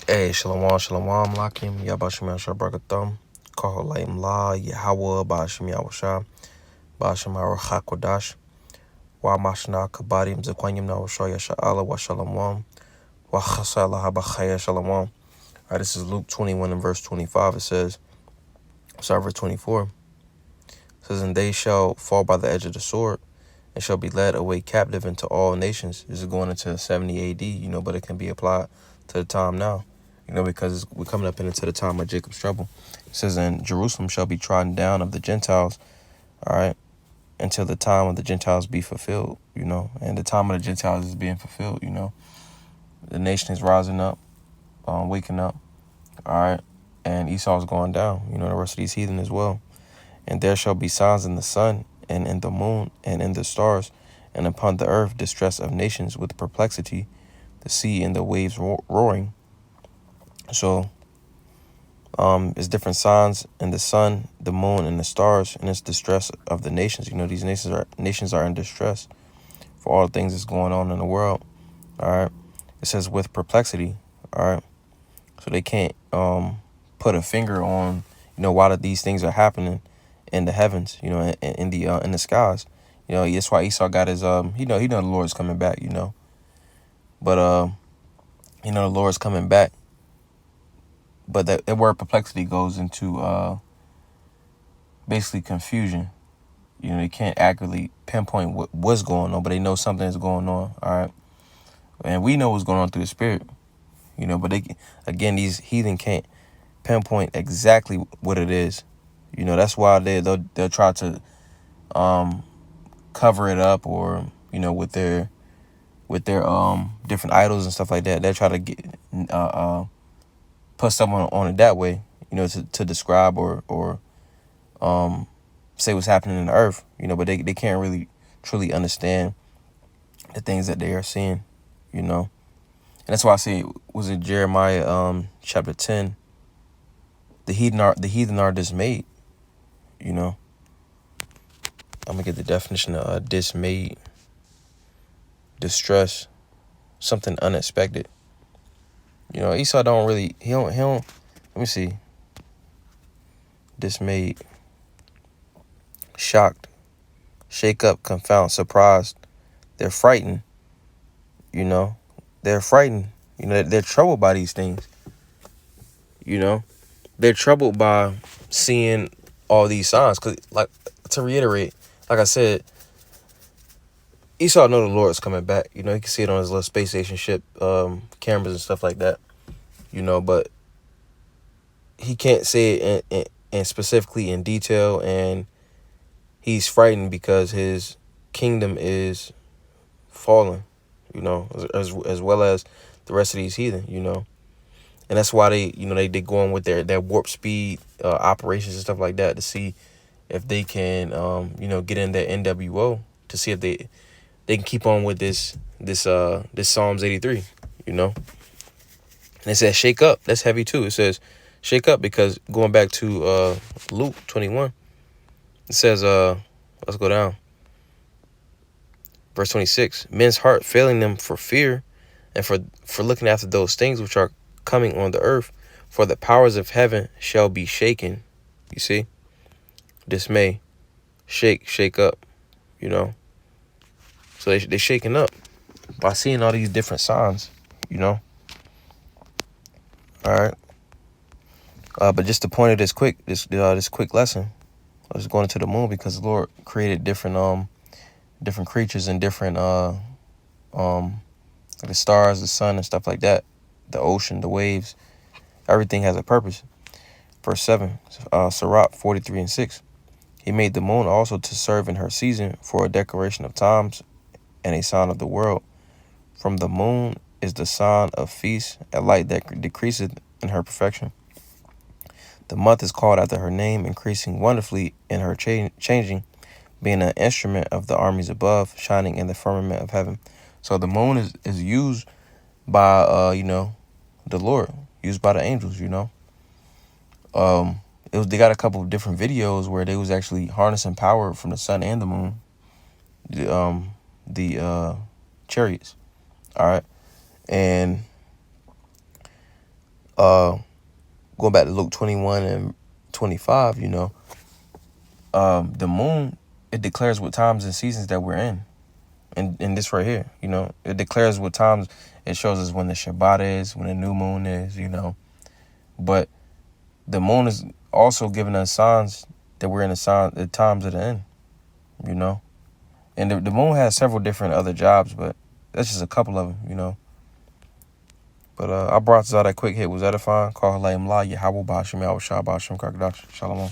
Hey, Shalom, Shalom, Lakim, Yabashim Yashabrakatham, Kaholaim La, Yahweh, Bashim Yawasha, Bashim Hakodash, Wamashna, Kabadim, Zaquanyam Nawasha, Yasha'ala, Washalamam, Wachasala Habachaya Shalamam. Alright, this is Luke 21 and verse 25. It says, verse 24. It says, and they shall fall by the edge of the sword, and shall be led away captive into all nations. This is going into 70 AD, but it can be applied to the time now. Because we're coming up into the time of Jacob's trouble. It says, and Jerusalem shall be trodden down of the Gentiles, all right, until the time of the Gentiles be fulfilled, and the time of the Gentiles is being fulfilled, The nation is rising up, waking up, all right, and Esau is going down, the rest of these heathen as well. And there shall be signs in the sun, and in the moon, and in the stars, and upon the earth distress of nations with perplexity, the sea and the waves roaring. So, it's different signs in the sun, the moon, and the stars, and it's distress of the nations. These nations are in distress for all the things that's going on in the world. All right. It says with perplexity. All right. So they can't put a finger on why these things are happening in the heavens. In the skies. That's why Esau got his he know the Lord's coming back. But the Lord's coming back. But that word perplexity goes into basically confusion. They can't accurately pinpoint what's going on, but they know something is going on. All right. And we know what's going on through the spirit, but these heathen can't pinpoint exactly what it is. That's why they'll try to cover it up, or, with their different idols and stuff like that. They'll try to get put someone on it that way, to describe or say what's happening in the earth, but they can't really truly understand the things that they are seeing, And that's why I say, was it Jeremiah chapter 10? The heathen are dismayed, I'm gonna get the definition of dismayed, distress, something unexpected. Esau he don't let me see. Dismayed, shocked, shake up, confound, surprised. They're frightened, They're frightened. They're troubled by these things. They're troubled by seeing all these signs. Because, to reiterate, like I said, Esau know the Lord's coming back. He can see it on his little space station ship, cameras and stuff like that. But he can't say it and specifically in detail, and he's frightened because his kingdom is falling, as well as the rest of these heathen, And that's why they go on with their warp speed operations and stuff like that, to see if they can get in that NWO, to see if they can keep on with this Psalms 83, And it says shake up. That's heavy too. It says shake up, because going back to Luke 21, it says let's go down. Verse 26, men's heart failing them for fear and for looking after those things which are coming on the earth, for the powers of heaven shall be shaken. You see? Dismay. Shake up, So they shaking up by seeing all these different signs, All right. But just the point of this quick lesson, I was going into the moon because the Lord created different creatures and different like the stars, the sun, and stuff like that, the ocean, the waves, everything has a purpose. Verse 7, Sirach 43 and 6. He made the moon also to serve in her season, for a declaration of times and a sign of the world. From the moon is the sign of feast, a light that decreaseth in her perfection. The month is called after her name, increasing wonderfully in her changing, being an instrument of the armies above, shining in the firmament of heaven. So the moon is used by the Lord, used by the angels. They got a couple of different videos where they was actually harnessing power from the sun and the moon, the chariots. All right, and Going back to Luke 21 and 25, you know, the moon, it declares what times and seasons that we're in. And this right here, you know, it declares what times. It shows us when the Shabbat is, when the new moon is, you know. But the moon is also giving us signs that we're in the times of the end, you know. And the moon has several different other jobs, but that's just a couple of them, you know. But I brought this out that quick hit. Was edifying. Call Halayim La, Yahweh Bashim, Yahweh Shah Bashim, Kakadash, Shalom.